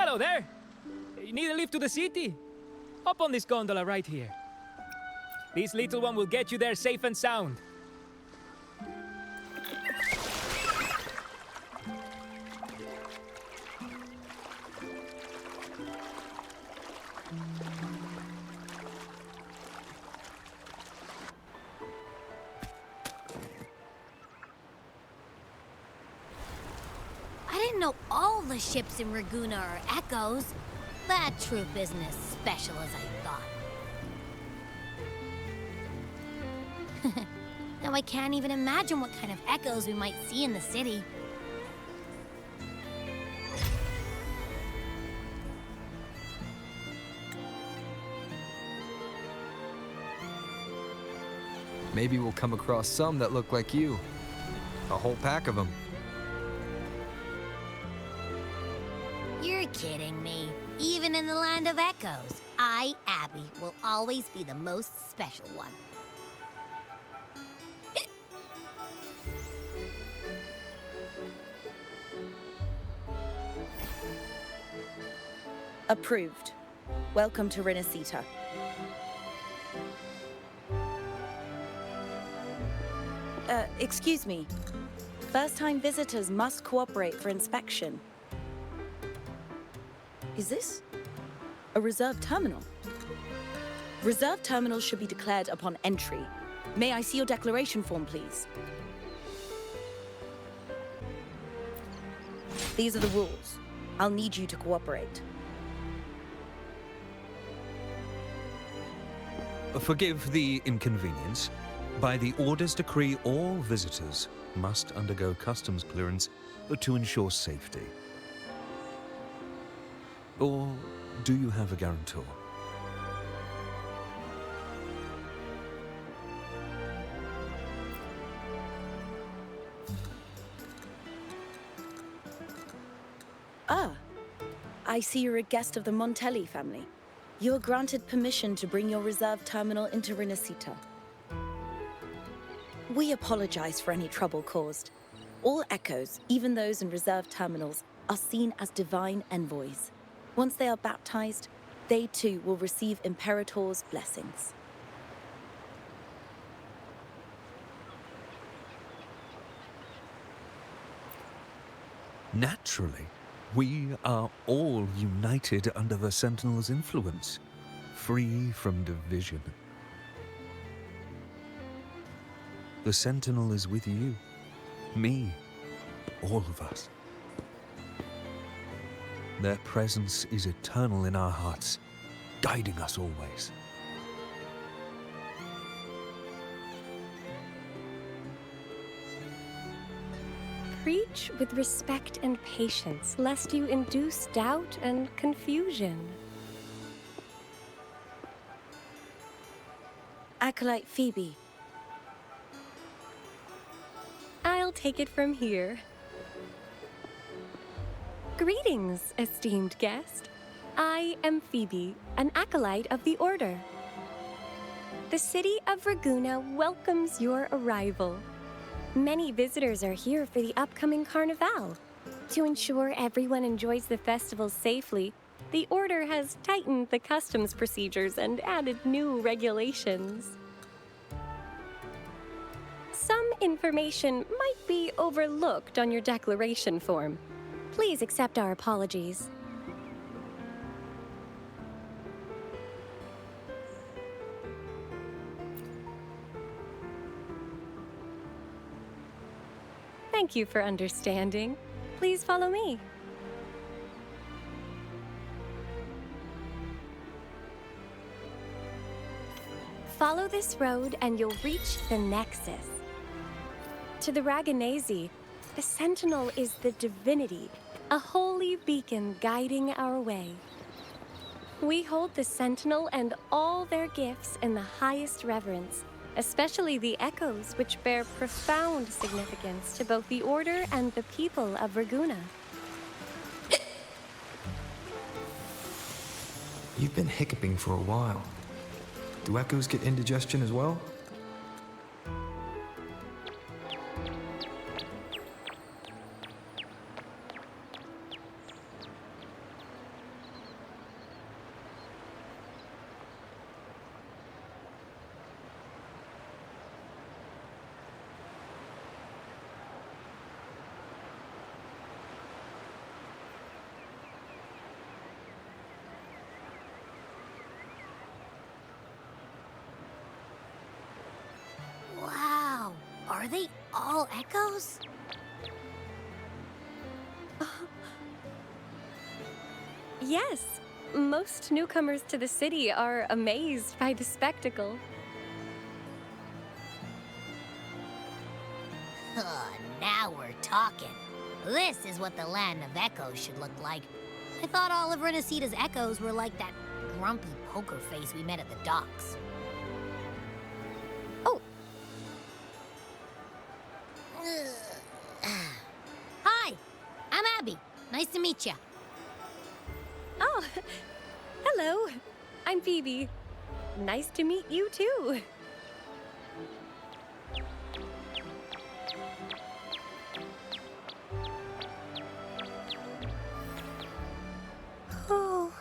Hello there! You need a lift to the city? Hop on this gondola right here. This little one will get you there safe and sound. I didn't know all the ships in Raguna are echoes. That troop isn't as special as I thought. Now I can't even imagine what kind of echoes we might see in the city. Maybe we'll come across some that look like you. A whole pack of them. You're kidding me. Even in the land of echoes, I, Abby, will always be the most special one. Approved. Welcome to Rinascita. Excuse me. First-time visitors must cooperate for inspection. Is this a reserved terminal? Reserved terminals should be declared upon entry. May I see your declaration form, please? These are the rules. I'll need you to cooperate. Forgive the inconvenience. By the Order's decree, all visitors must undergo customs clearance to ensure safety. Or do you have a guarantor? Ah, I see you're a guest of the Montelli family. You are granted permission to bring your reserve terminal into Rinascita. We apologize for any trouble caused. All echoes, even those in reserve terminals, are seen as divine envoys. Once they are baptized, they too will receive Imperator's blessings. Naturally, we are all united under the Sentinel's influence, free from division. The Sentinel is with you, me, all of us. Their presence is eternal in our hearts, guiding us always. Preach with respect and patience, lest you induce doubt and confusion. Acolyte Phoebe. I'll take it from here. Greetings, esteemed guest. I am Phoebe, an acolyte of the Order. The city of Raguna welcomes your arrival. Many visitors are here for the upcoming Carnival. To ensure everyone enjoys the festival safely, the Order has tightened the customs procedures and added new regulations. Some information might be overlooked on your declaration form. Please accept our apologies. Thank you for understanding. Please follow me. Follow this road and you'll reach the Nexus. To the Raganese, the Sentinel is the divinity, a holy beacon guiding our way. We hold the Sentinel and all their gifts in the highest reverence, especially the echoes, which bear profound significance to both the Order and the people of Raguna. You've been hiccuping for a while. Do echoes get indigestion as well? Are they all echoes? Yes, most newcomers to the city are amazed by the spectacle. Now we're talking. This is what the land of echoes should look like. I thought all of Rinascita's echoes were like that grumpy poker face we met at the docks. Oh, Hi, I'm Abby. Nice to meet you. oh, hello. I'm Phoebe. Nice to meet you too. Oh.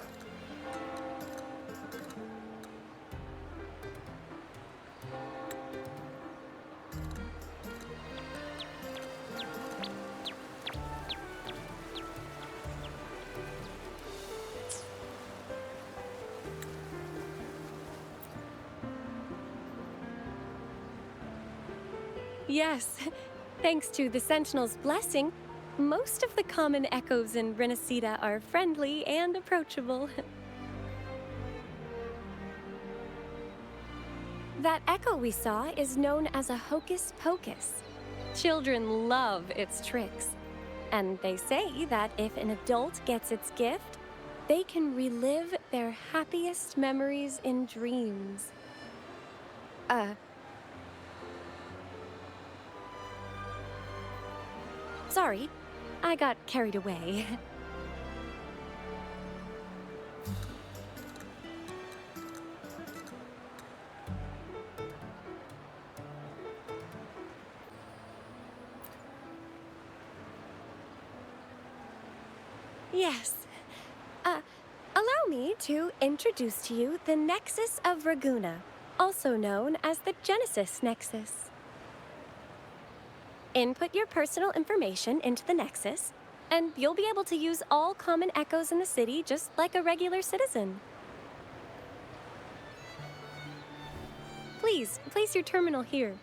Yes, thanks to the Sentinel's blessing, most of the common echoes in Rinascita are friendly and approachable. That echo we saw is known as a hocus pocus. Children love its tricks, and they say that if an adult gets its gift, they can relive their happiest memories in dreams. Sorry, I got carried away. Yes. Allow me to introduce to you the Nexus of Raguna, also known as the Genesis Nexus. Input your personal information into the Nexus, and you'll be able to use all common echoes in the city just like a regular citizen. Please, place your terminal here.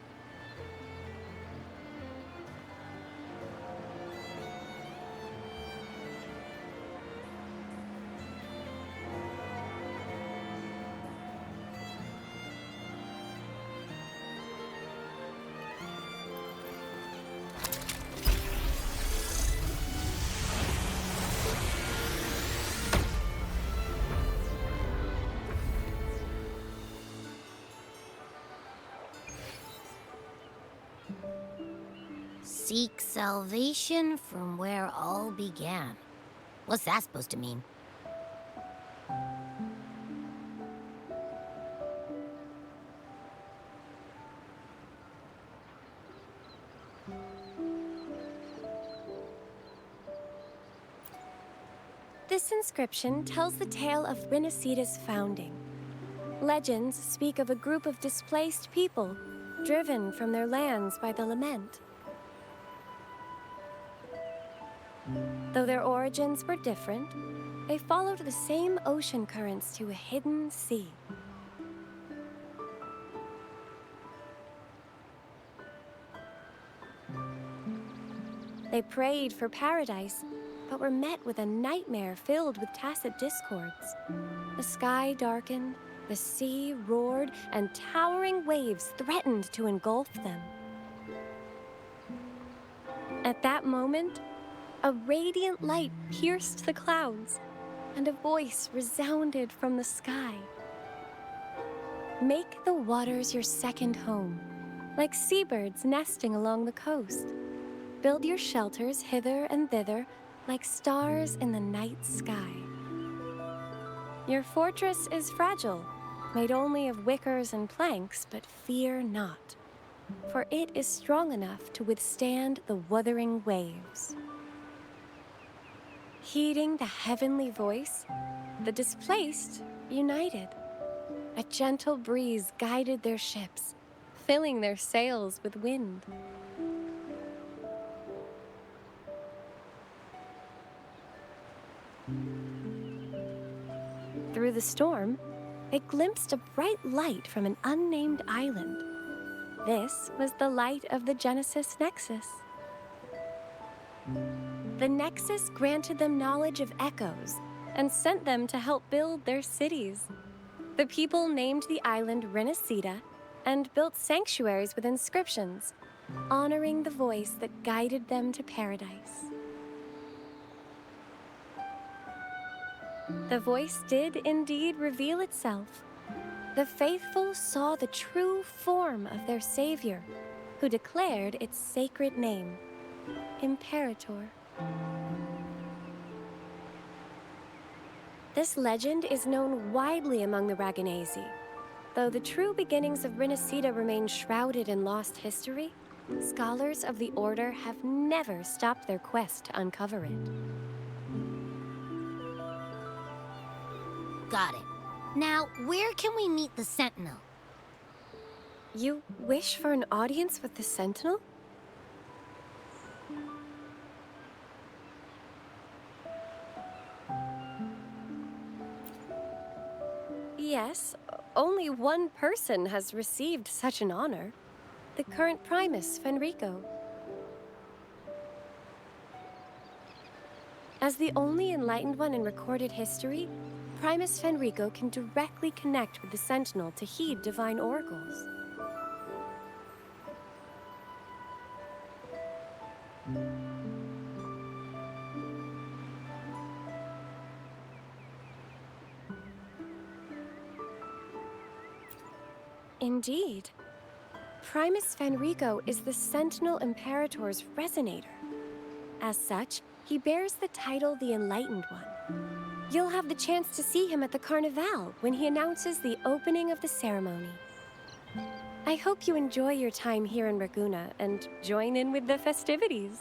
Seek salvation from where all began. What's that supposed to mean? This inscription tells the tale of Rinascita's founding. Legends speak of a group of displaced people, driven from their lands by the lament. Though their origins were different, they followed the same ocean currents to a hidden sea. They prayed for paradise, but were met with a nightmare filled with tacit discords. The sky darkened, the sea roared, and towering waves threatened to engulf them. At that moment, a radiant light pierced the clouds, and a voice resounded from the sky. Make the waters your second home, like seabirds nesting along the coast. Build your shelters hither and thither, like stars in the night sky. Your fortress is fragile, made only of wickers and planks, but fear not, for it is strong enough to withstand the wuthering waves. Heeding the heavenly voice, the displaced united. A gentle breeze guided their ships, filling their sails with wind. Through the storm, they glimpsed a bright light from an unnamed island. This was the light of the Genesis Nexus. The Nexus granted them knowledge of echoes and sent them to help build their cities. The people named the island Rinascita and built sanctuaries with inscriptions, honoring the voice that guided them to paradise. The voice did indeed reveal itself. The faithful saw the true form of their savior, who declared its sacred name, Imperator. This legend is known widely among the Raganazi. Though the true beginnings of Rinascita remain shrouded in lost history, scholars of the Order have never stopped their quest to uncover it. Got it. Now, where can we meet the Sentinel? You wish for an audience with the Sentinel? Yes, only one person has received such an honor. The current Primus, Fenrico. As the only enlightened one in recorded history, Primus Fenrico can directly connect with the Sentinel to heed divine oracles. Indeed. Primus Fenrico is the Sentinel Imperator's resonator. As such, he bears the title the Enlightened One. You'll have the chance to see him at the Carnival when he announces the opening of the ceremony. I hope you enjoy your time here in Raguna and join in with the festivities.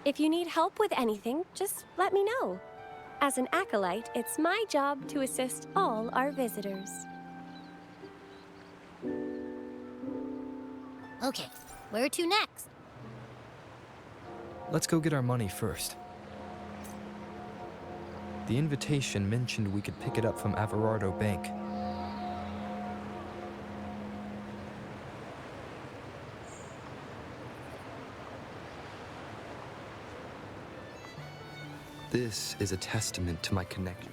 If you need help with anything, just let me know. As an acolyte, it's my job to assist all our visitors. Okay, where to next? Let's go get our money first. The invitation mentioned we could pick it up from Averardo Bank. This is a testament to my connection.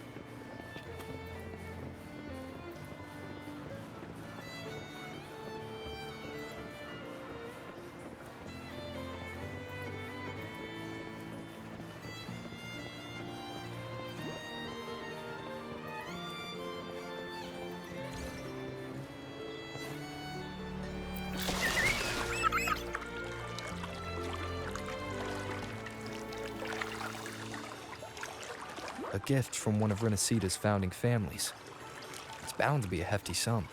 A gift from one of Rinascita's founding families. It's bound to be a hefty sum.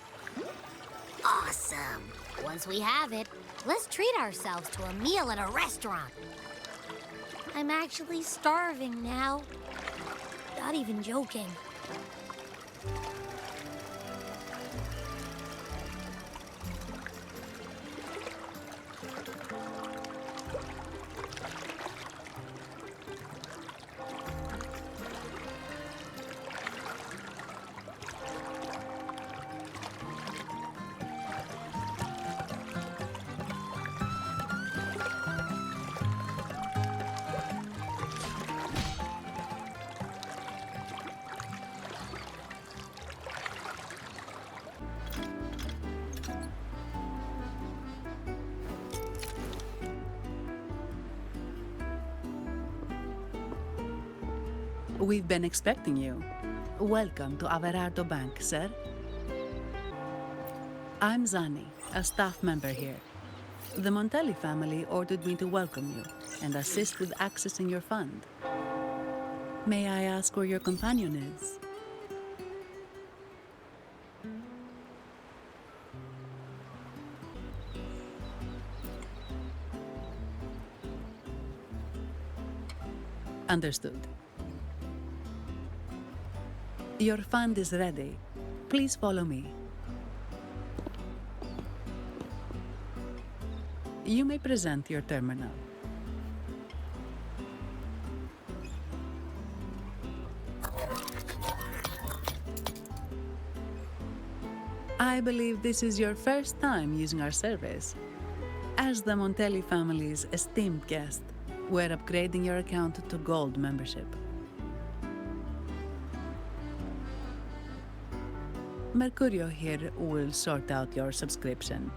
Awesome. Once we have it, let's treat ourselves to a meal at a restaurant. I'm actually starving now. Not even joking. We've been expecting you. Welcome to Averardo Bank, sir. I'm Zani, a staff member here. The Montelli family ordered me to welcome you and assist with accessing your fund. May I ask where your companion is? Understood. Your fund is ready. Please follow me. You may present your terminal. I believe this is your first time using our service. As the Montelli family's esteemed guest, we're upgrading your account to Gold membership. Mercurio here will sort out your subscription.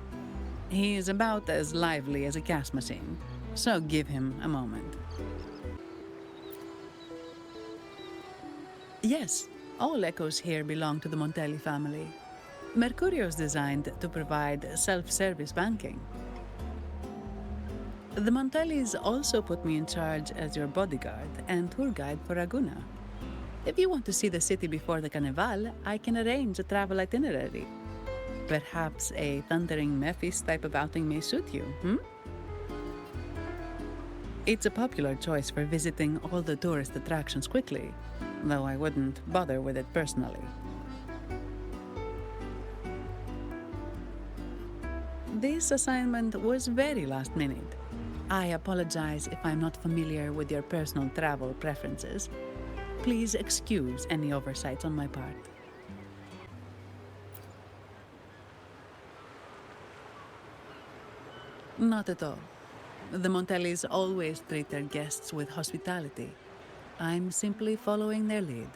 He is about as lively as a cash machine, so give him a moment. Yes, all echoes here belong to the Montelli family. Mercurio is designed to provide self-service banking. The Montellis also put me in charge as your bodyguard and tour guide for Raguna. If you want to see the city before the Carnival, I can arrange a travel itinerary. Perhaps a thundering Memphis type of outing may suit you, It's a popular choice for visiting all the tourist attractions quickly, though I wouldn't bother with it personally. This assignment was very last minute. I apologize if I'm not familiar with your personal travel preferences. Please excuse any oversights on my part. Not at all. The Montellis always treat their guests with hospitality. I'm simply following their lead.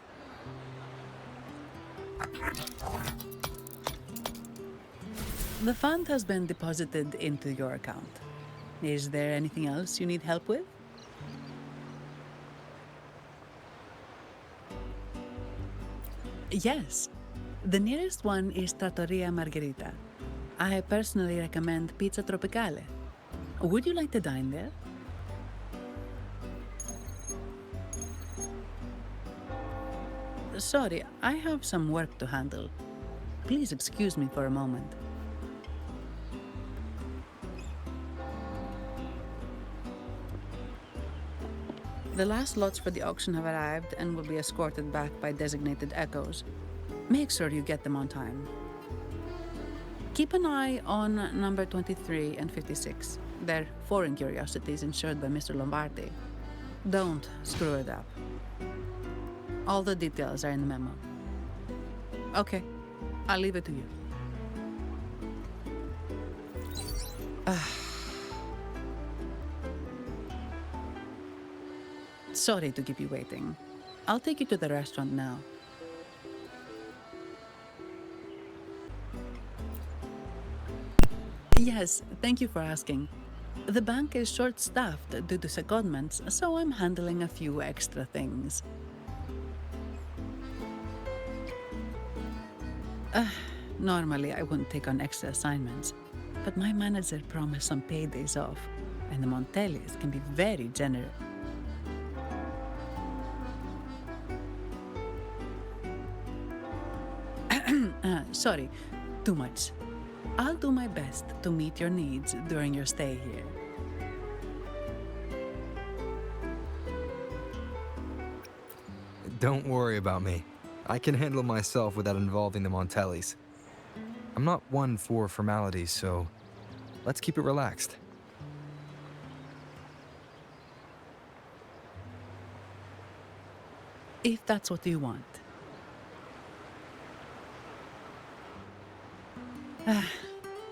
The fund has been deposited into your account. Is there anything else you need help with? Yes. The nearest one is Trattoria Margherita. I personally recommend Pizza Tropicale. Would you like to dine there? Sorry, I have some work to handle. Please excuse me for a moment. The last lots for the auction have arrived and will be escorted back by designated echoes. Make sure you get them on time. Keep an eye on number 23 and 56. They're foreign curiosities insured by Mr. Lombardi. Don't screw it up. All the details are in the memo. Okay, I'll leave it to you. Sorry to keep you waiting. I'll take you to the restaurant now. Yes, thank you for asking. The bank is short-staffed due to secondments, so I'm handling a few extra things. Normally, I wouldn't take on extra assignments, but my manager promised some paid days off, and the Montellis can be very generous. Sorry, too much. I'll do my best to meet your needs during your stay here. Don't worry about me. I can handle myself without involving the Montellis. I'm not one for formalities, so let's keep it relaxed. If that's what you want.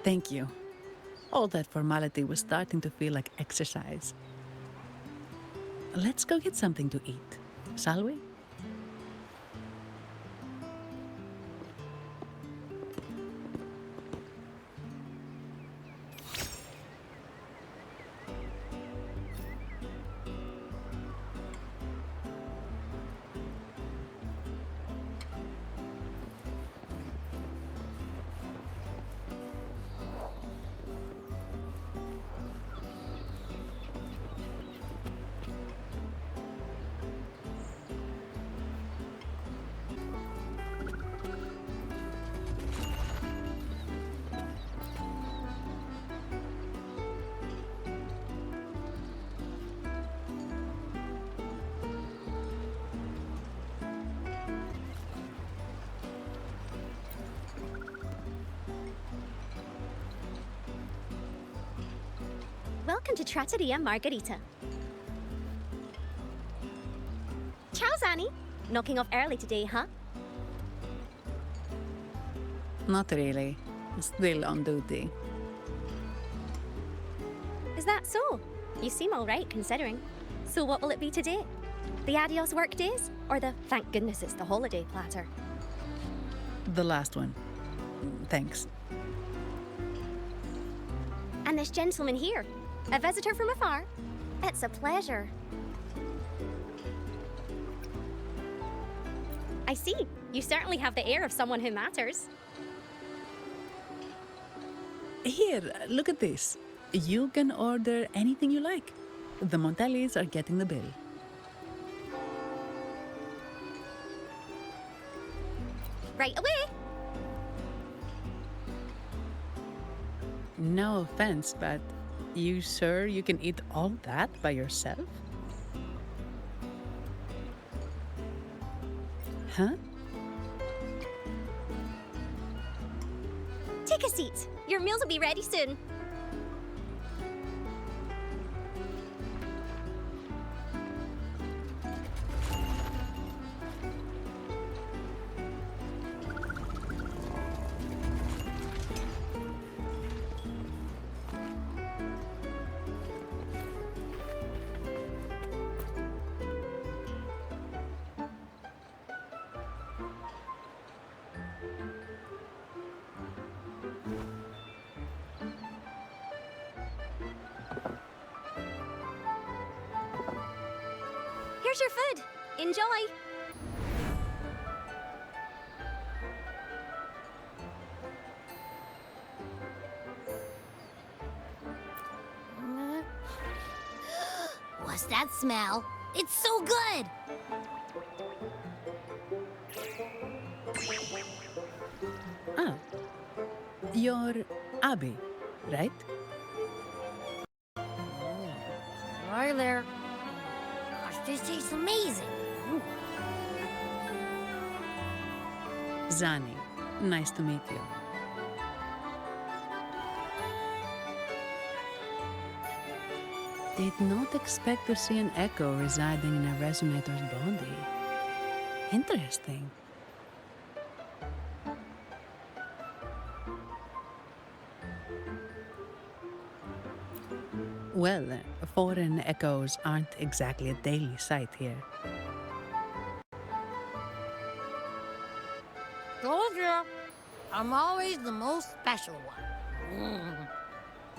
Thank you. All that formality was starting to feel like exercise. Let's go get something to eat, shall we? Welcome to Trattoria Margherita. Ciao, Zanni. Knocking off early today, huh? Not really. Still on duty. Is that so? You seem all right considering. So what will it be today? The adios work days? Or the thank goodness it's the holiday platter? The last one. Thanks. And this gentleman here, a visitor from afar? It's a pleasure. I see. You certainly have the air of someone who matters. Here, look at this. You can order anything you like. The Montellis are getting the bill. Right away. No offense, but you sure you can eat all that by yourself? Huh? Take a seat. Your meals will be ready soon. Here's your food. Enjoy. What's that smell? It's so good! Ah. You're Abby, right? Right there. Gosh, this tastes amazing. Ooh. Zani, nice to meet you. Did not expect to see an echo residing in a resonator's body. Interesting. Well, foreign echoes aren't exactly a daily sight here. Told ya. I'm always the most special one.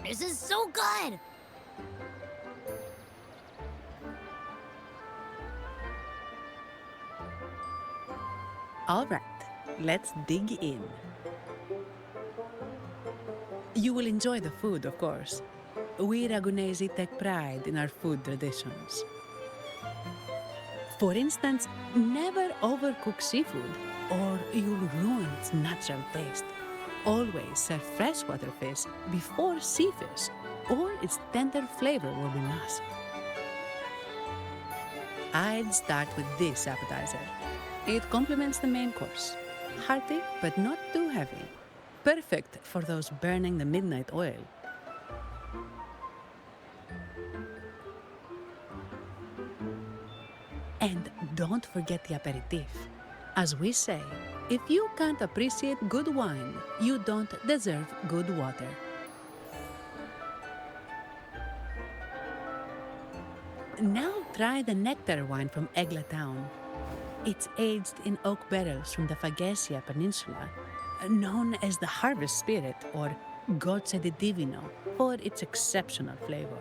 This is so good! All right, let's dig in. You will enjoy the food, of course. We Ragunesi take pride in our food traditions. For instance, never overcook seafood, or you'll ruin its natural taste. Always serve freshwater fish before sea fish, or its tender flavor will be masked. I'd start with this appetizer. It complements the main course. Hearty, but not too heavy. Perfect for those burning the midnight oil. And don't forget the aperitif. As we say, if you can't appreciate good wine, you don't deserve good water. Now try the nectar wine from Egla Town. It's aged in oak barrels from the Fagesia Peninsula, known as the Harvest Spirit or Gocce di Divino for its exceptional flavor.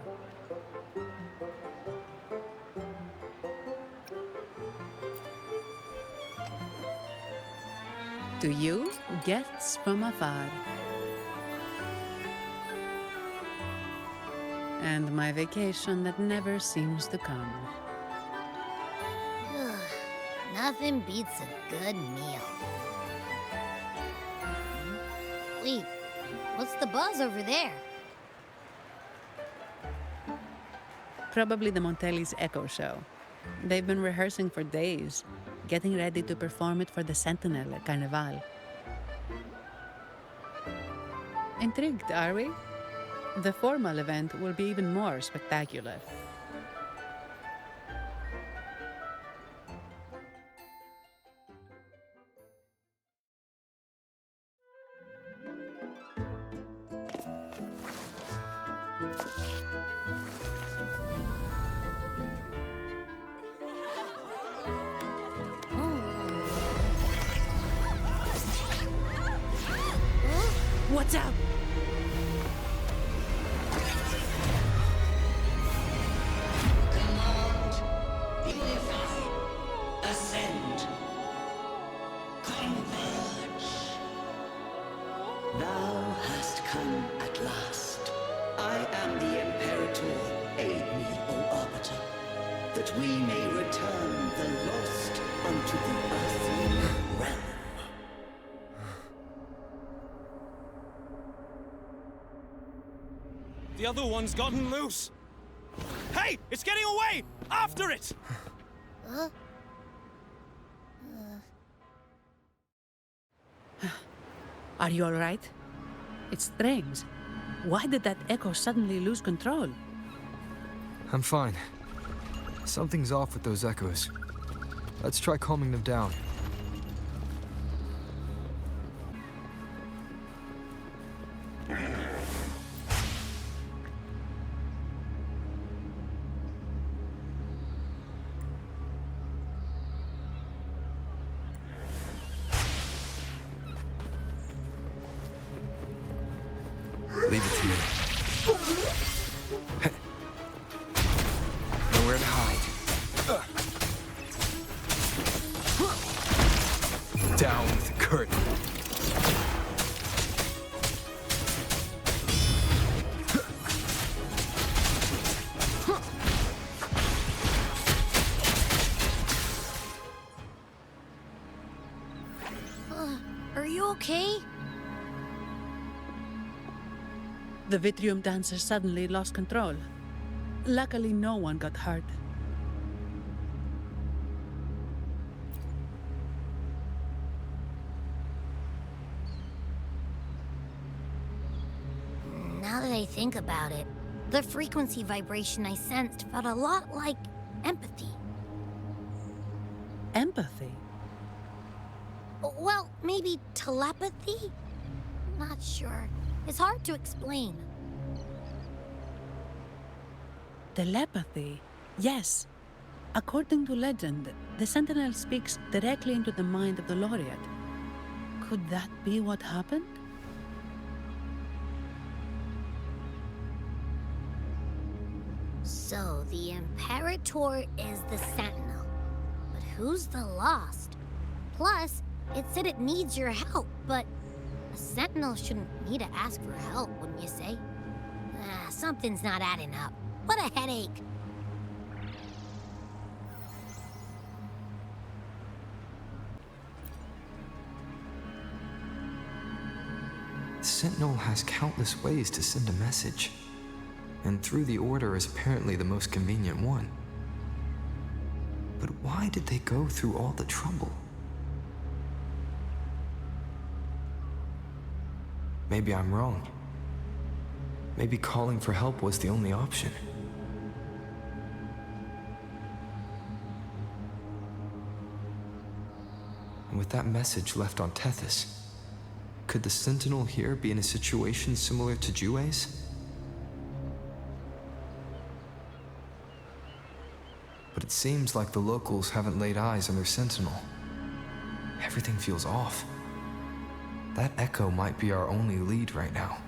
To you, guests from afar. And my vacation that never seems to come. Nothing beats a good meal. Wait, what's the buzz over there? Probably the Montelli's Echo Show. They've been rehearsing for days, getting ready to perform it for the Sentinel at Carnival. Intrigued, are we? The formal event will be even more spectacular. Watch out! Command, unify, ascend, converge. Thou hast come at last. I am the Imperator. Aid me, O Arbiter, that we may return the lost unto the earthly realm. The other one's gotten loose. Hey, it's getting away! After it! Are you all right? It's strange. Why did that echo suddenly lose control? I'm fine. Something's off with those echoes. Let's try calming them down. Leave it to me. Nowhere to hide. Down with the curtain. Are you okay? The Vitrium dancer suddenly lost control. Luckily, no one got hurt. Now that I think about it, the frequency vibration I sensed felt a lot like empathy. Empathy? Well, maybe telepathy? Not sure. It's hard to explain. Telepathy? Yes. According to legend, the Sentinel speaks directly into the mind of the Laureate. Could that be what happened? So, the Imperator is the Sentinel. But who's the Lost? Plus, it said it needs your help, but a Sentinel shouldn't need to ask for help, wouldn't you say? Something's not adding up. What a headache. The Sentinel has countless ways to send a message, and through the Order is apparently the most convenient one. But why did they go through all the trouble? Maybe I'm wrong. Maybe calling for help was the only option. And with that message left on Tethys, could the Sentinel here be in a situation similar to Jue's? But it seems like the locals haven't laid eyes on their Sentinel. Everything feels off. That echo might be our only lead right now.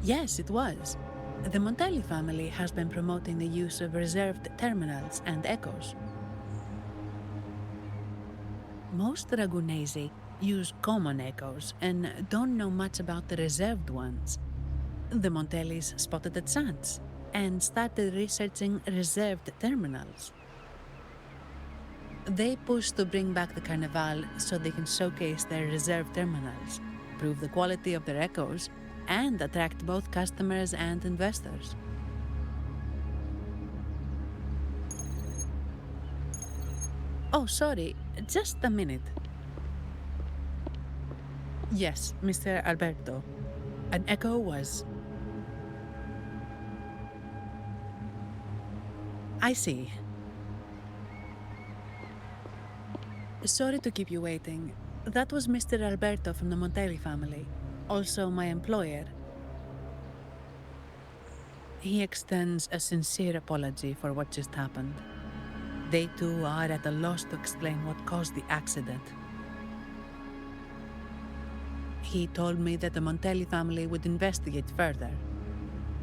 Yes, it was. The Montelli family has been promoting the use of reserved terminals and echoes. Most Dragonesi use common echoes and don't know much about the reserved ones. The Montellis spotted a chance and started researching reserved terminals. They push to bring back the Carnival so they can showcase their reserved terminals, prove the quality of their echoes, and attract both customers and investors. Oh, sorry, just a minute. Yes, Mr. Alberto. An echo was... I see. Sorry to keep you waiting. That was Mr. Alberto from the Montelli family, also my employer. He extends a sincere apology for what just happened. They too are at a loss to explain what caused the accident. He told me that the Montelli family would investigate further.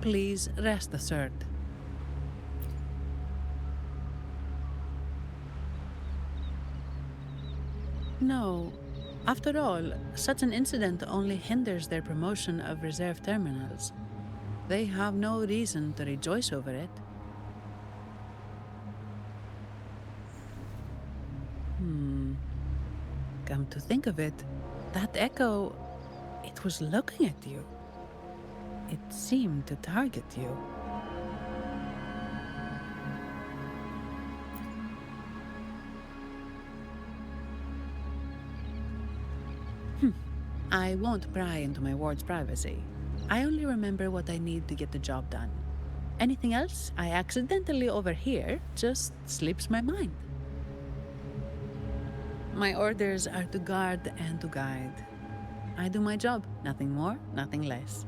Please rest assured. No. After all, such an incident only hinders their promotion of reserve terminals. They have no reason to rejoice over it. Come to think of it, that echo, it was looking at you. It seemed to target you. I won't pry into my ward's privacy. I only remember what I need to get the job done. Anything else I accidentally overhear just slips my mind. My orders are to guard and to guide. I do my job, nothing more, nothing less.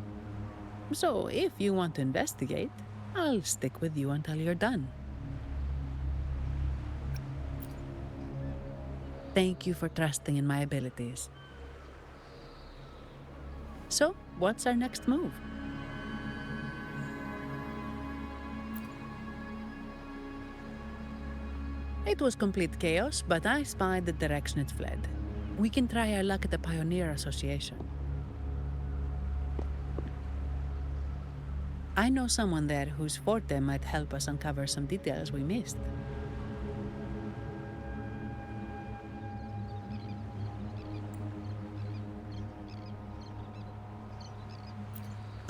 So if you want to investigate, I'll stick with you until you're done. Thank you for trusting in my abilities. So, what's our next move? It was complete chaos, but I spied the direction it fled. We can try our luck at the Pioneer Association. I know someone there whose forte might help us uncover some details we missed.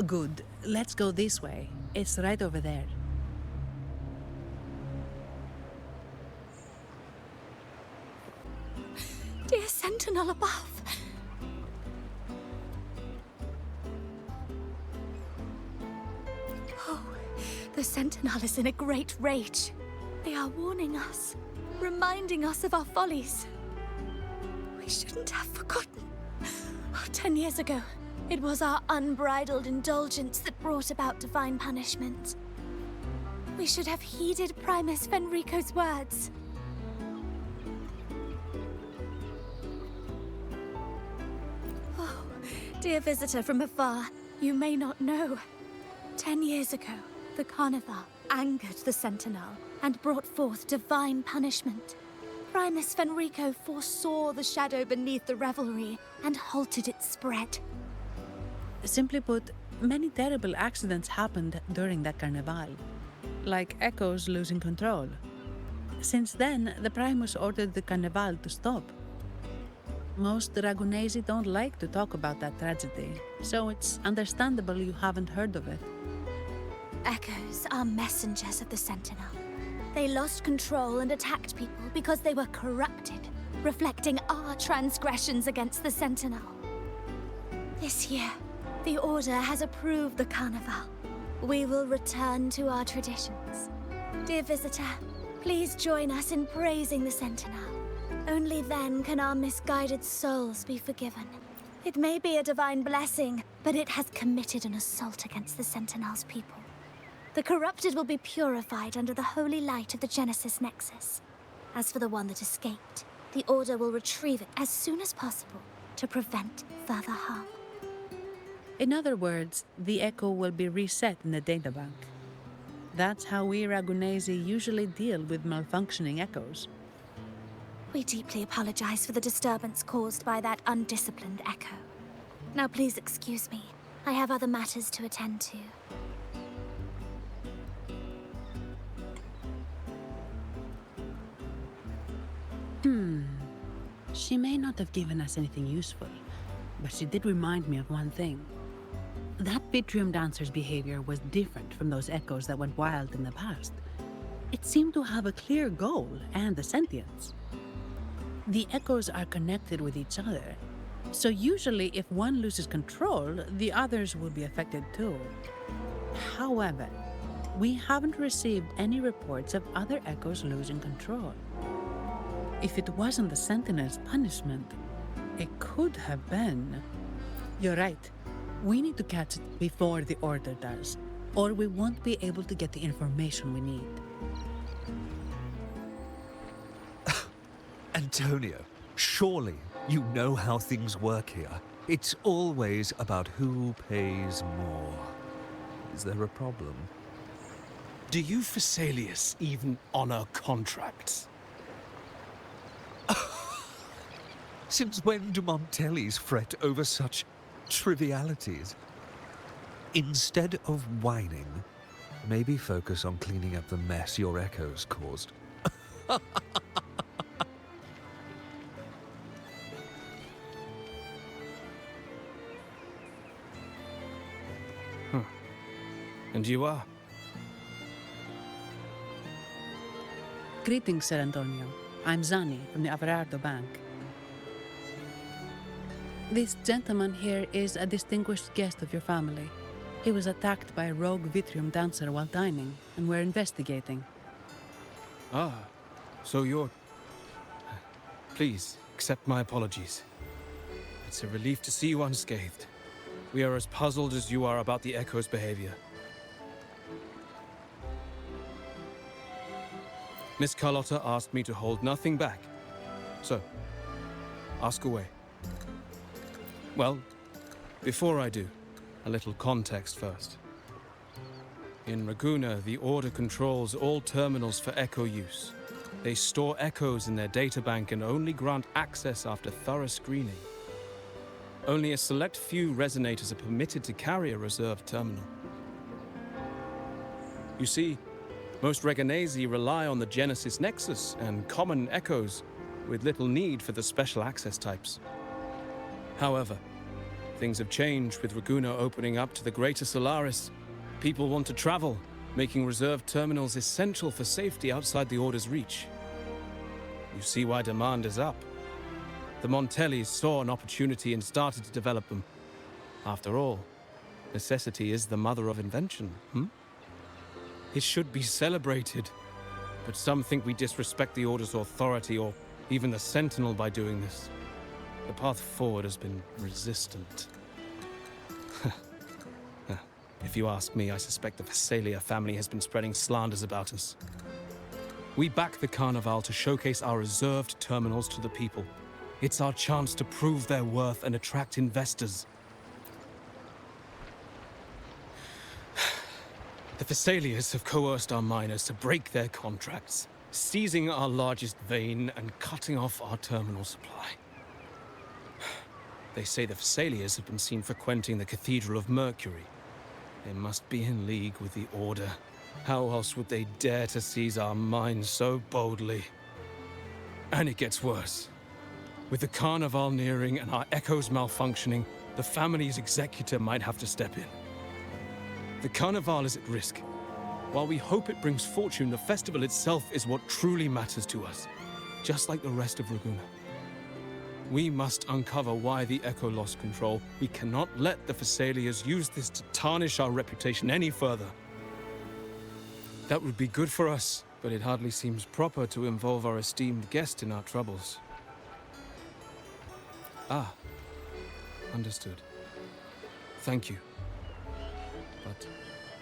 Good. Let's go this way. It's right over there. Dear Sentinel above. Oh, the Sentinel is in a great rage. They are warning us, reminding us of our follies. We shouldn't have forgotten. 10 years ago, it was our unbridled indulgence that brought about divine punishment. We should have heeded Primus Fenrico's words. Oh, dear visitor from afar, you may not know. 10 years ago, the Carnival angered the Sentinel and brought forth divine punishment. Primus Fenrico foresaw the shadow beneath the revelry and halted its spread. Simply put, many terrible accidents happened during that Carnival, like echoes losing control. Since then, the Primus ordered the Carnival to stop. Most Ragunesi don't like to talk about that tragedy, so it's understandable you haven't heard of it. Echoes are messengers of the Sentinel. They lost control and attacked people because they were corrupted, reflecting our transgressions against the Sentinel. This year, the Order has approved the Carnival. We will return to our traditions. Dear visitor, please join us in praising the Sentinel. Only then can our misguided souls be forgiven. It may be a divine blessing, but it has committed an assault against the Sentinel's people. The corrupted will be purified under the holy light of the Genesis Nexus. As for the one that escaped, the Order will retrieve it as soon as possible to prevent further harm. In other words, the echo will be reset in the databank. That's how we Ragunesi usually deal with malfunctioning echoes. We deeply apologize for the disturbance caused by that undisciplined echo. Now please excuse me. I have other matters to attend to. She may not have given us anything useful, but she did remind me of one thing. That Vitrium dancer's behavior was different from those echoes that went wild in the past. It seemed to have a clear goal and a sentience. The echoes are connected with each other, so usually if one loses control, the others will be affected too. However, we haven't received any reports of other echoes losing control. If it wasn't the Sentinel's punishment, it could have been. You're right. We need to catch it before the Order does. or we won't be able to get the information we need. Antonio, surely you know how things work here. It's always about who pays more. Is there a problem? Do you Phasaelius even honor contracts? Since when do Montellis fret over such trivialities? Instead of whining, maybe focus on cleaning up the mess your echoes caused. And you are? Greetings, Sir Antonio. I'm Zani from the Averardo Bank. This gentleman here is a distinguished guest of your family. He was attacked by a rogue Vitrium dancer while dining, and we're investigating. Ah, so you're... Please, accept my apologies. It's a relief to see you unscathed. We are as puzzled as you are about the Echo's behavior. Miss Carlotta asked me to hold nothing back. So, ask away. Well, before I do, a little context first. In Raguna, the Order controls all terminals for Echo use. They store echoes in their databank and only grant access after thorough screening. Only a select few resonators are permitted to carry a reserved terminal. You see, most Reganesi rely on the Genesis Nexus and common echoes, with little need for the special access types. However, things have changed with Raguna opening up to the greater Solaris. People want to travel, making reserved terminals essential for safety outside the Order's reach. You see why demand is up. The Montellis saw an opportunity and started to develop them. After all, necessity is the mother of invention, It should be celebrated, but some think we disrespect the Order's authority or even the Sentinel by doing this. The path forward has been resistant. If you ask me, I suspect the Phasaelia family has been spreading slanders about us. We back the Carnival to showcase our reserved terminals to the people. It's our chance to prove their worth and attract investors. The Phasaelias have coerced our miners to break their contracts, seizing our largest vein and cutting off our terminal supply. They say the Phasaelias have been seen frequenting the Cathedral of Mercury. They must be in league with the Order. How else would they dare to seize our mines so boldly? And it gets worse. With the Carnival nearing and our echoes malfunctioning, the family's executor might have to step in. The Carnival is at risk. While we hope it brings fortune, the festival itself is what truly matters to us, just like the rest of Raguna. We must uncover why the Echo lost control. We cannot let the Phasaelias use this to tarnish our reputation any further. That would be good for us, but it hardly seems proper to involve our esteemed guest in our troubles. Ah, understood. Thank you. But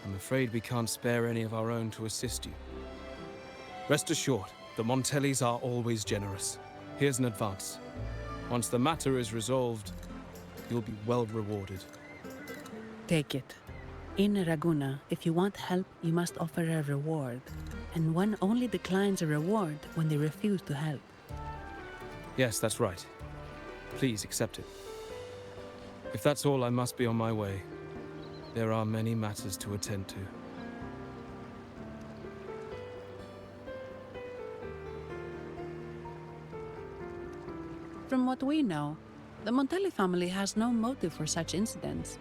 I'm afraid we can't spare any of our own to assist you. Rest assured, the Montellis are always generous. Here's an advance. Once the matter is resolved, you'll be well rewarded. Take it. In Raguna, if you want help, you must offer a reward. And one only declines a reward when they refuse to help. Yes, that's right. Please accept it. If that's all, I must be on my way. There are many matters to attend to. From what we know, the Montelli family has no motive for such incidents.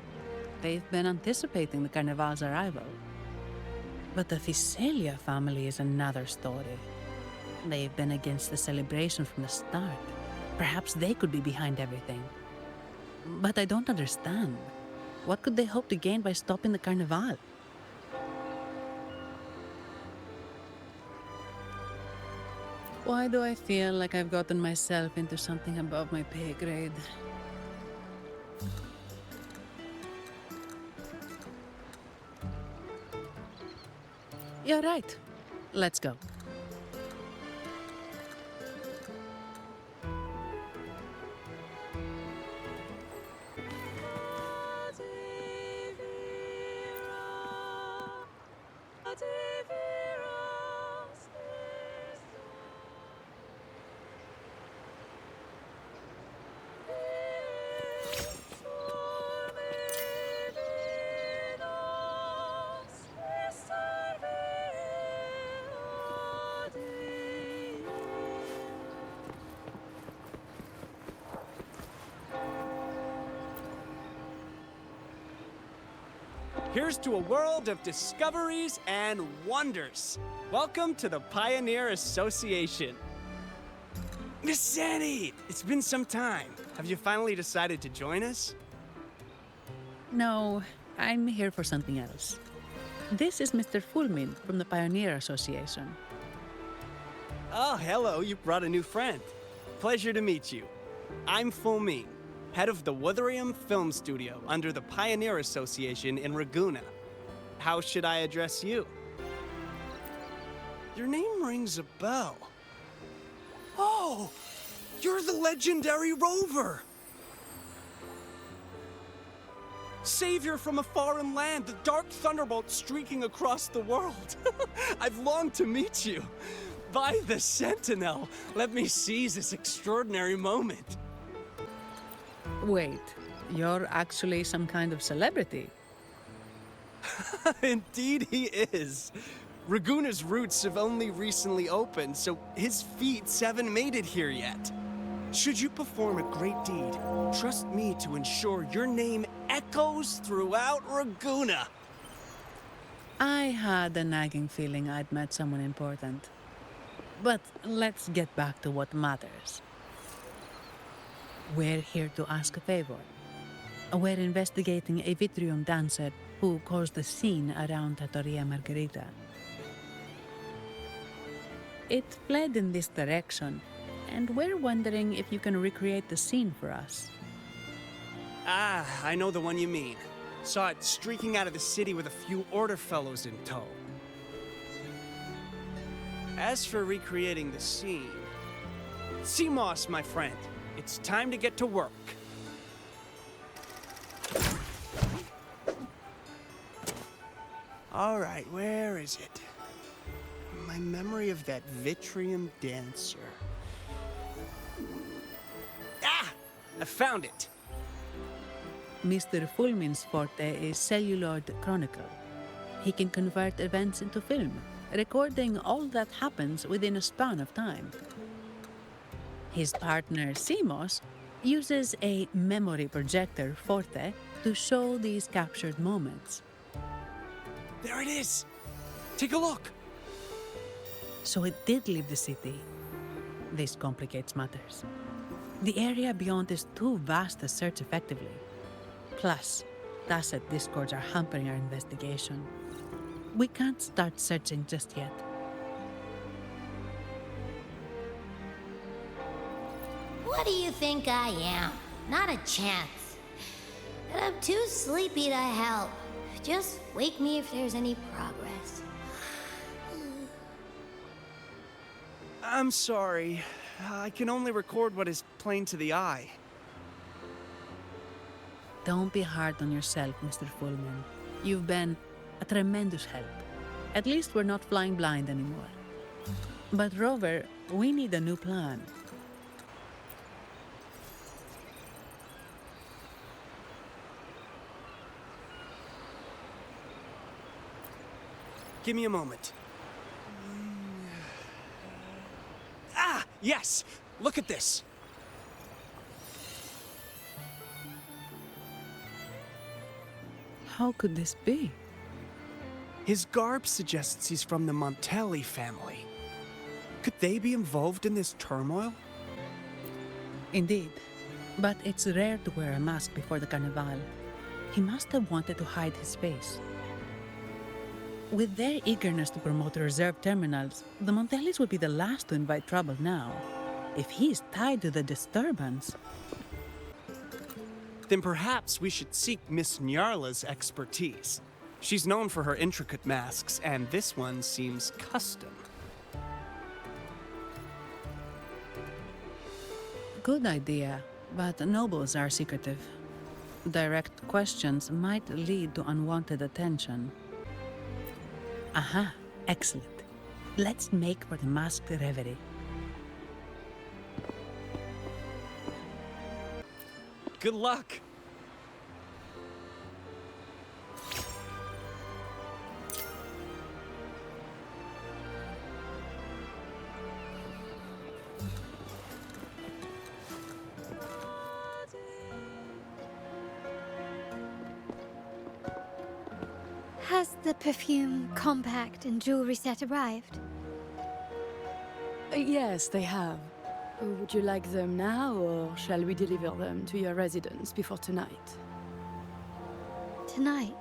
They've been anticipating the Carnival's arrival. But the Phasaelia family is another story. They've been against the celebration from the start. Perhaps they could be behind everything. But I don't understand. What could they hope to gain by stopping the Carnival? Why do I feel like I've gotten myself into something above my pay grade? You're right. Let's go. Here's to a world of discoveries and wonders. Welcome to the Pioneer Association. Miss Sandy, it's been some time. Have you finally decided to join us? No, I'm here for something else. This is Mr. Fulmin from the Pioneer Association. Oh, hello, you brought a new friend. Pleasure to meet you. I'm Fulmin, head of the Wuthering Film Studio under the Pioneer Association in Ragunna. How should I address you? Your name rings a bell. Oh, you're the legendary Rover! Savior from a foreign land, the dark thunderbolt streaking across the world. I've longed to meet you. By the Sentinel, let me seize this extraordinary moment. Wait, you're actually some kind of celebrity. Indeed he is. Ragunna's roots have only recently opened, so his feats haven't made it here yet. Should you perform a great deed, trust me to ensure your name echoes throughout Ragunna. I had a nagging feeling I'd met someone important. But let's get back to what matters. We're here to ask a favor. We're investigating a Vitrium dancer who caused a scene around Trattoria Margherita. It fled in this direction, and we're wondering if you can recreate the scene for us. Ah, I know the one you mean. Saw it streaking out of the city with a few Order fellows in tow. As for recreating the scene... Seamoss, my friend, it's time to get to work. All right, where is it? My memory of that Vitrium dancer. Ah! I found it! Mr. Fulmin's forte is celluloid chronicle. He can convert events into film, recording all that happens within a span of time. His partner, Seamoss, uses a memory projector forte to show these captured moments. There it is! Take a look! So it did leave the city. This complicates matters. The area beyond is too vast to search effectively. Plus, Tacet discords are hampering our investigation. We can't start searching just yet. What do you think I am? Not a chance. And I'm too sleepy to help. Just wake me if there's any progress. I'm sorry. I can only record what is plain to the eye. Don't be hard on yourself, Mr. Fulmin. You've been a tremendous help. At least we're not flying blind anymore. But Rover, we need a new plan. Give me a moment. Ah, yes! Look at this! How could this be? His garb suggests he's from the Montelli family. Could they be involved in this turmoil? Indeed. But it's rare to wear a mask before the Carnival. He must have wanted to hide his face. With their eagerness to promote reserve terminals, the Montellis would be the last to invite trouble now. If he's tied to the disturbance... Then perhaps we should seek Miss Nyarla's expertise. She's known for her intricate masks, and this one seems custom. Good idea, but nobles are secretive. Direct questions might lead to unwanted attention. Aha, excellent. Let's make for the masked reverie. Good luck! Has the perfume, compact, and jewelry set arrived? Yes, they have. Would you like them now, or shall we deliver them to your residence before tonight? Tonight?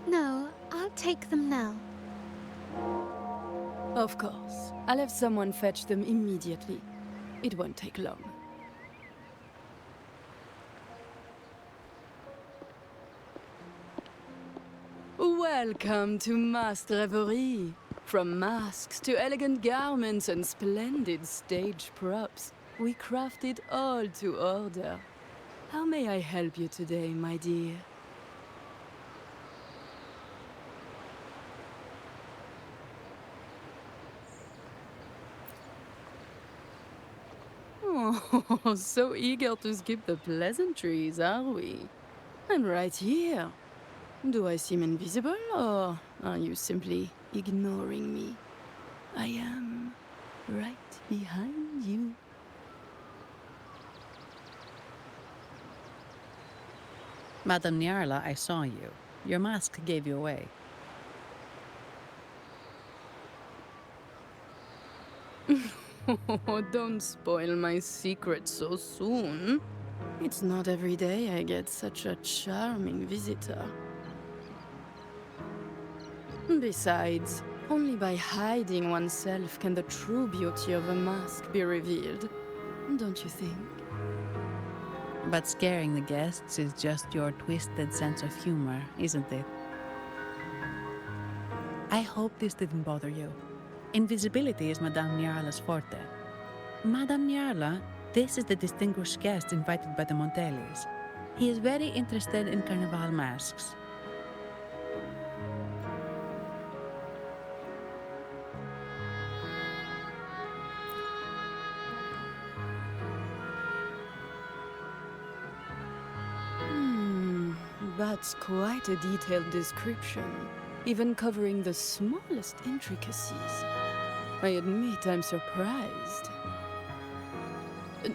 No, I'll take them now. Of course. I'll have someone fetch them immediately. It won't take long. Welcome to Masked Reverie. From masks to elegant garments and splendid stage props, we craft it all to order. How may I help you today, my dear? Oh, so eager to skip the pleasantries, are we? I'm right here. Do I seem invisible, or are you simply ignoring me? I am right behind you. Madame Nyarla, I saw you. Your mask gave you away. Oh, don't spoil my secret so soon. It's not every day I get such a charming visitor. Besides, only by hiding oneself can the true beauty of a mask be revealed. Don't you think? But scaring the guests is just your twisted sense of humor, isn't it? I hope this didn't bother you. Invisibility is Madame Nyarla's forte. Madame Nyarla, this is the distinguished guest invited by the Montelis. He is very interested in carnival masks. That's quite a detailed description, even covering the smallest intricacies. I admit I'm surprised.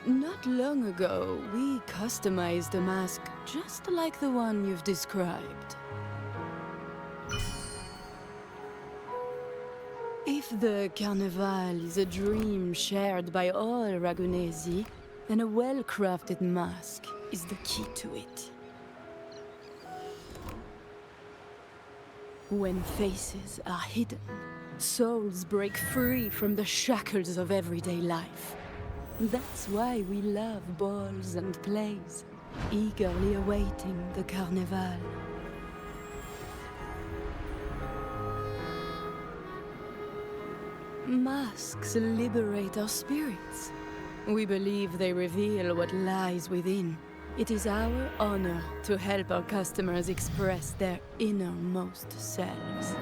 Not long ago, we customized a mask just like the one you've described. If the Carnival is a dream shared by all Ragunesi, then a well-crafted mask is the key to it. When faces are hidden, souls break free from the shackles of everyday life. That's why we love balls and plays, eagerly awaiting the Carnival. Masks liberate our spirits. We believe they reveal what lies within. It is our honor to help our customers express their innermost selves.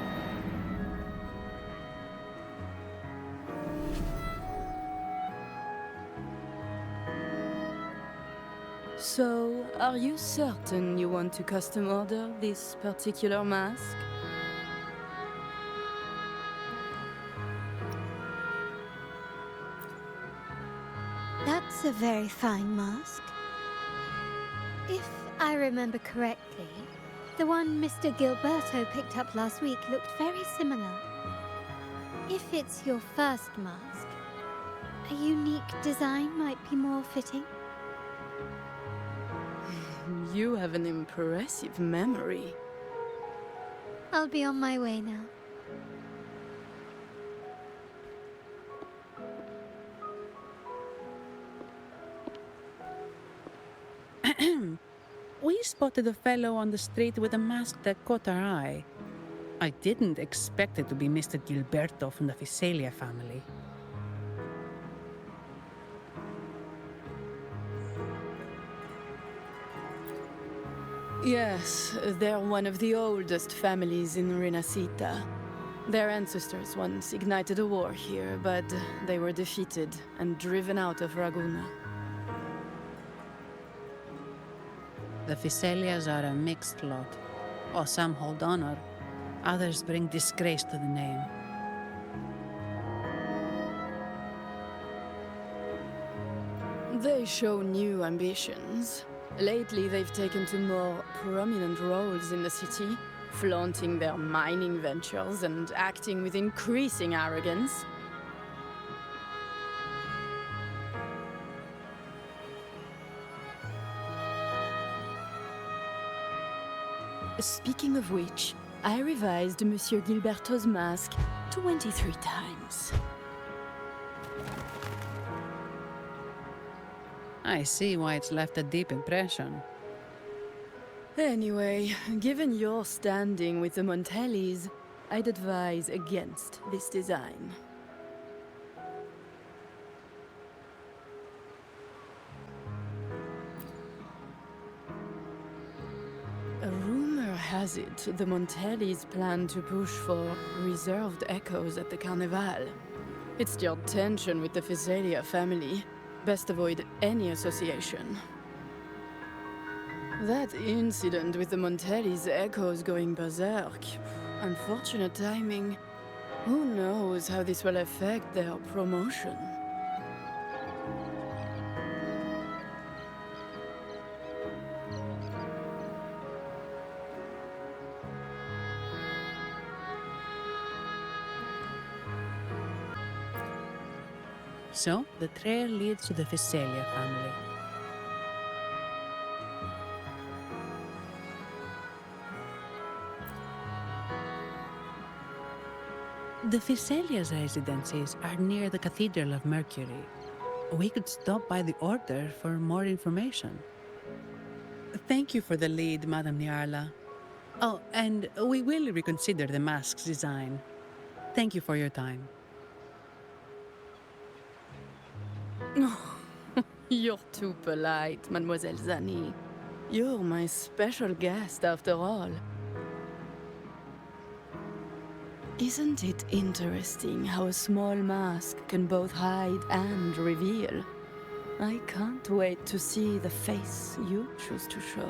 So, are you certain you want to custom order this particular mask? That's a very fine mask. If I remember correctly, the one Mr. Gilberto picked up last week looked very similar. If it's your first mask, a unique design might be more fitting. You have an impressive memory. I'll be on my way now. We spotted a fellow on the street with a mask that caught our eye. I didn't expect it to be Mr. Gilberto from the Visalia family. Yes, they're one of the oldest families in Rinascita. Their ancestors once ignited a war here, but they were defeated and driven out of Raguna. The Visalias are a mixed lot. While some hold honor, others bring disgrace to the name. They show new ambitions. Lately, they've taken to more prominent roles in the city, flaunting their mining ventures and acting with increasing arrogance. Speaking of which, I revised Monsieur Gilberto's mask 23 times. I see why it's left a deep impression. Anyway, given your standing with the Montellis, I'd advise against this design. A rumor has it the Montellis plan to push for reserved echoes at the Carnival. It's stirred tension with the Visalia family. Best avoid any association. That incident with the Montellis' echoes going berserk. Unfortunate timing. Who knows how this will affect their promotion? So, the trail leads to the Visalia family. The Visalia's residences are near the Cathedral of Mercury. We could stop by the Order for more information. Thank you for the lead, Madame Niarla. Oh, and we will reconsider the mask's design. Thank you for your time. You're too polite, Mademoiselle Zani. You're my special guest, after all. Isn't it interesting how a small mask can both hide and reveal? I can't wait to see the face you choose to show.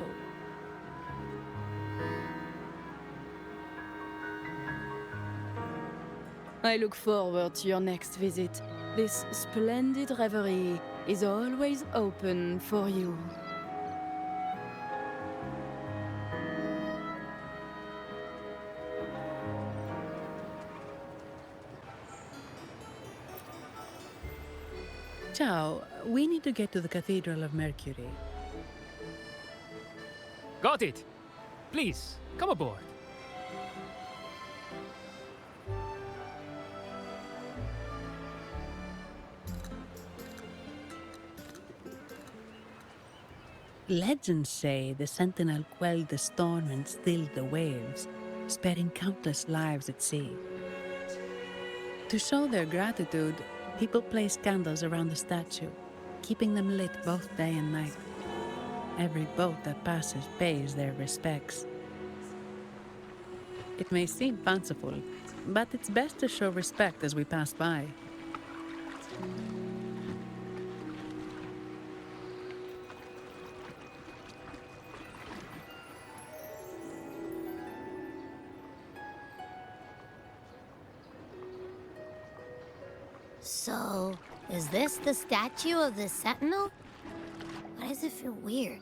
I look forward to your next visit. This splendid reverie is always open for you. Ciao, we need to get to the Cathedral of Mercury. Got it! Please, come aboard. Legends say the Sentinel quelled the storm and stilled the waves, sparing countless lives at sea. To show their gratitude, people place candles around the statue, keeping them lit both day and night. Every boat that passes pays their respects. It may seem fanciful, but it's best to show respect as we pass by. So, is this the statue of the Sentinel? Why does it feel weird?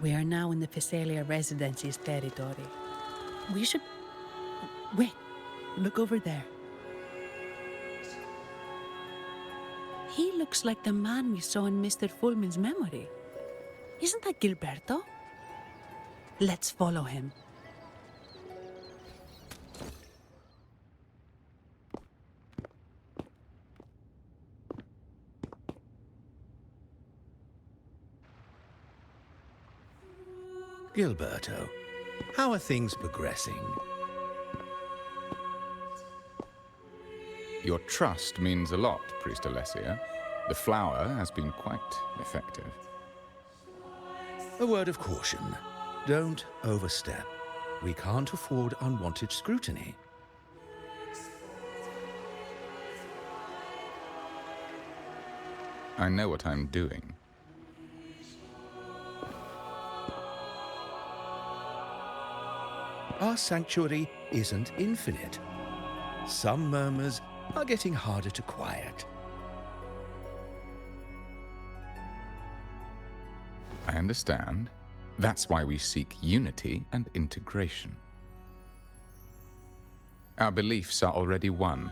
We are now in the Physalia Residency's territory. We should... Wait, look over there. He looks like the man we saw in Mr. Fullman's memory. Isn't that Gilberto? Let's follow him. Gilberto, how are things progressing? Your trust means a lot, Priest Alessia. The flower has been quite effective. A word of caution. Don't overstep. We can't afford unwanted scrutiny. I know what I'm doing. Our sanctuary isn't infinite. Some murmurs are getting harder to quiet. I understand. That's why we seek unity and integration. Our beliefs are already one.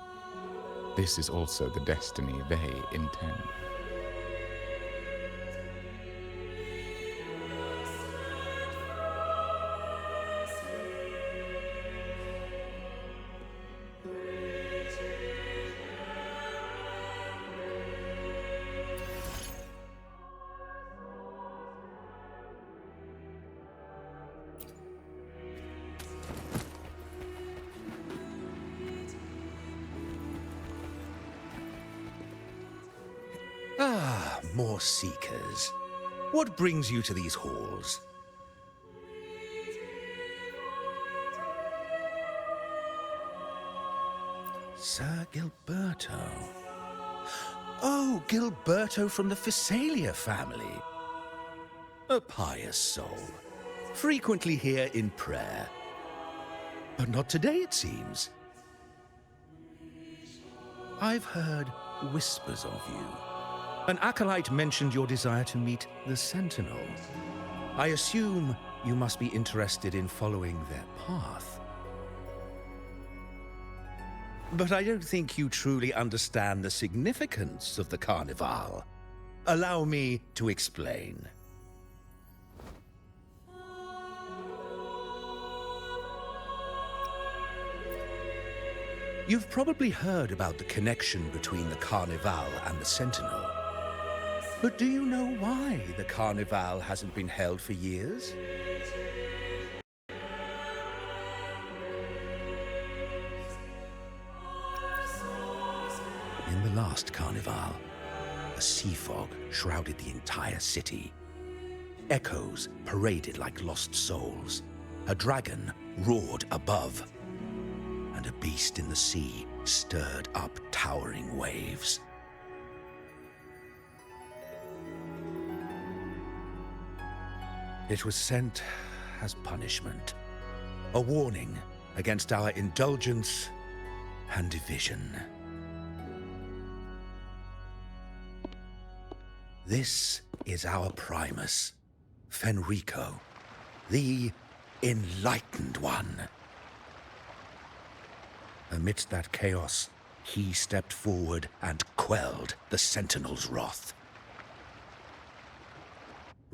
This is also the destiny they intend. Ah, more seekers. What brings you to these halls? Sir Gilberto. Oh, Gilberto from the Physalia family. A pious soul. Frequently here in prayer. But not today, it seems. I've heard whispers of you. An acolyte mentioned your desire to meet the Sentinel. I assume you must be interested in following their path. But I don't think you truly understand the significance of the Carnival. Allow me to explain. You've probably heard about the connection between the Carnival and the Sentinel. But do you know why the Carnival hasn't been held for years? In the last Carnival, a sea fog shrouded the entire city. Echoes paraded like lost souls. A dragon roared above. And a beast in the sea stirred up towering waves. It was sent as punishment, a warning against our indulgence and division. This is our Primus, Fenrico, the Enlightened One. Amidst that chaos, he stepped forward and quelled the Sentinel's wrath.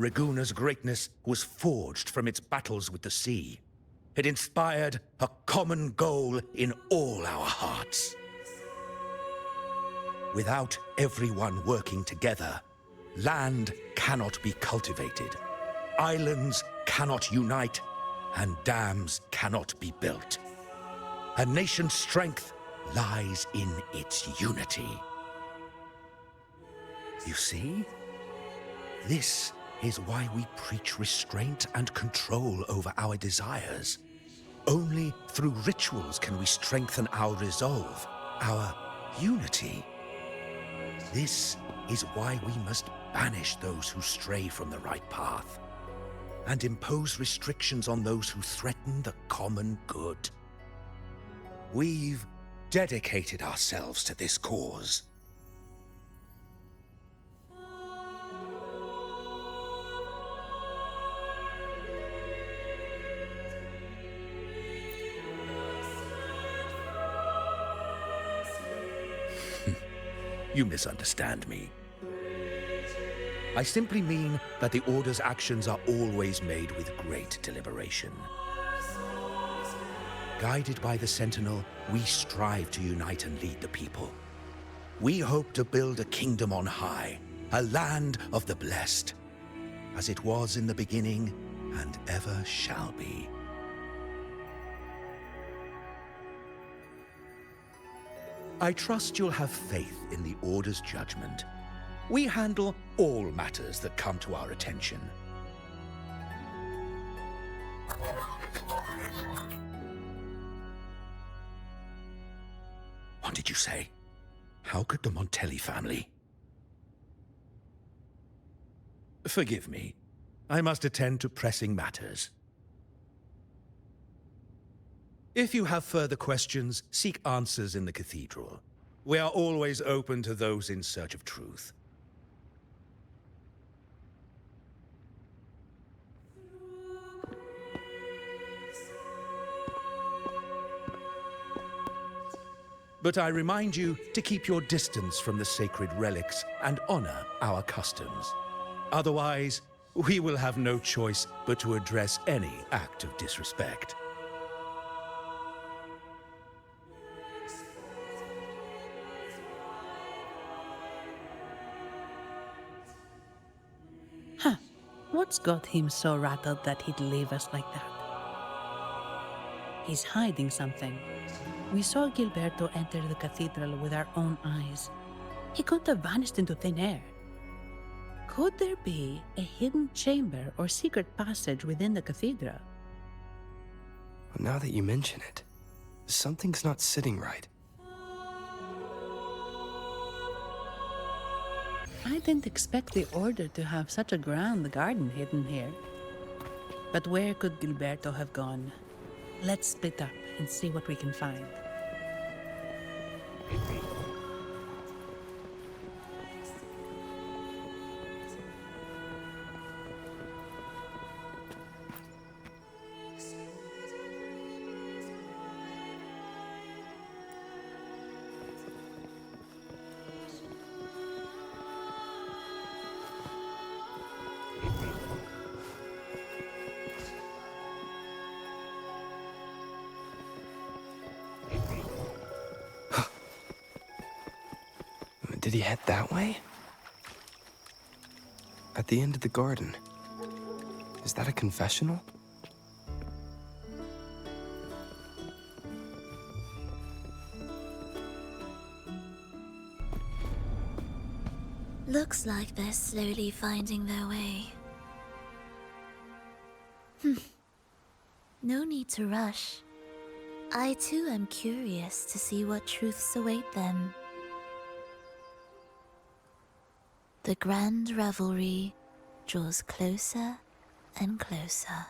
Raguna's greatness was forged from its battles with the sea. It inspired a common goal in all our hearts. Without everyone working together, land cannot be cultivated, islands cannot unite, and dams cannot be built. A nation's strength lies in its unity. You see? This is why we preach restraint and control over our desires. Only through rituals can we strengthen our resolve, our unity. This is why we must banish those who stray from the right path and impose restrictions on those who threaten the common good. We've dedicated ourselves to this cause. You misunderstand me. I simply mean that the Order's actions are always made with great deliberation. Guided by the Sentinel, we strive to unite and lead the people. We hope to build a kingdom on high, a land of the blessed, as it was in the beginning and ever shall be. I trust you'll have faith in the Order's judgment. We handle all matters that come to our attention. What did you say? How could the Montelli family? Forgive me. I must attend to pressing matters. If you have further questions, seek answers in the cathedral. We are always open to those in search of truth. But I remind you to keep your distance from the sacred relics and honor our customs. Otherwise, we will have no choice but to address any act of disrespect. Huh. What's got him so rattled that he'd leave us like that? He's hiding something. We saw Gilberto enter the cathedral with our own eyes. He couldn't have vanished into thin air. Could there be a hidden chamber or secret passage within the cathedral? Now that you mention it, something's not sitting right. I didn't expect the Order to have such a grand garden hidden here. But where could Gilberto have gone? Let's split up and see what we can find. Did he head that way? At the end of the garden. Is that a confessional? Looks like they're slowly finding their way. No need to rush. I too am curious to see what truths await them. The grand revelry draws closer and closer.